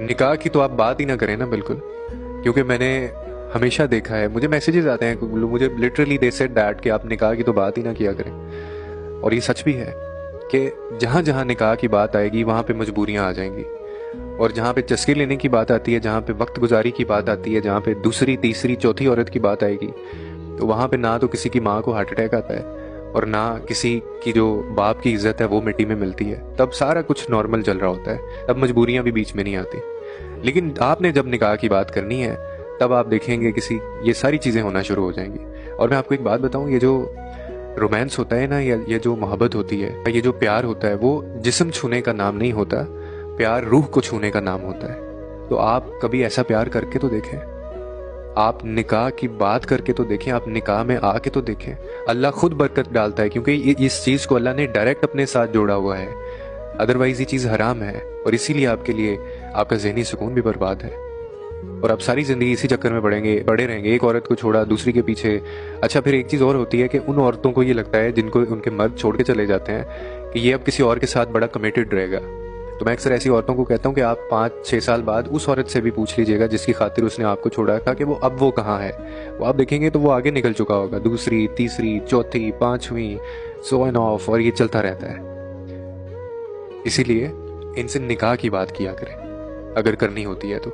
निकाह की तो आप बात ही ना करें ना बिल्कुल, क्योंकि मैंने हमेशा देखा है, मुझे मैसेजेस आते हैं, मुझे लिटरली दे सेड दैट कि आप निकाह की तो बात ही ना किया करें। और ये सच भी है कि जहाँ जहाँ निकाह की बात आएगी वहाँ पे मजबूरियाँ आ जाएंगी, और जहाँ पे चस्के लेने की बात आती है, जहाँ पे वक्त गुजारी की बात आती है, जहाँ पे दूसरी तीसरी चौथी औरत की बात आएगी, तो वहाँ पे ना तो किसी की माँ को हार्ट अटैक आता है और ना किसी की जो बाप की इज्जत है वो मिट्टी में मिलती है। तब सारा कुछ नॉर्मल चल रहा होता है, तब मजबूरियाँ भी बीच में नहीं आती। लेकिन आपने जब निकाह की बात करनी है तब आप देखेंगे ये सारी चीज़ें होना शुरू हो जाएंगी। और मैं आपको एक बात बताऊं, ये जो रोमांस होता है ना, ये जो मोहब्बत होती है, ये जो प्यार होता है, वो जिस्म छूने का नाम नहीं होता, प्यार रूह को छूने का नाम होता है। तो आप कभी ऐसा प्यार करके तो देखें, आप निकाह की बात करके तो देखें, आप निकाह में आके तो देखें। अल्लाह खुद बरकत डालता है, क्योंकि इस चीज़ को अल्लाह ने डायरेक्ट अपने साथ जोड़ा हुआ है, अदरवाइज ये चीज़ हराम है। और इसीलिए आपके लिए आपका ज़हनी सुकून भी बर्बाद है, और आप सारी ज़िंदगी इसी चक्कर में पड़े रहेंगे, एक औरत को छोड़ा दूसरी के पीछे। अच्छा, फिर एक चीज़ और होती है कि उन औरतों को ये लगता है जिनको उनके मर्द छोड़ के चले जाते हैं कि ये अब किसी और के साथ बड़ा कमिटेड रहेगा। तो मैं अक्सर ऐसी औरतों को कहता हूँ कि आप 5-6 साल बाद उस औरत से भी पूछ लीजिएगा जिसकी खातिर उसने आपको छोड़ा था कि वो कहाँ है। वो आप देखेंगे तो वो आगे निकल चुका होगा, दूसरी तीसरी चौथी पाँचवीं, सो एंड ऑफ, और ये चलता रहता है। इसीलिए इनसे निकाह की बात किया करें अगर करनी होती है तो।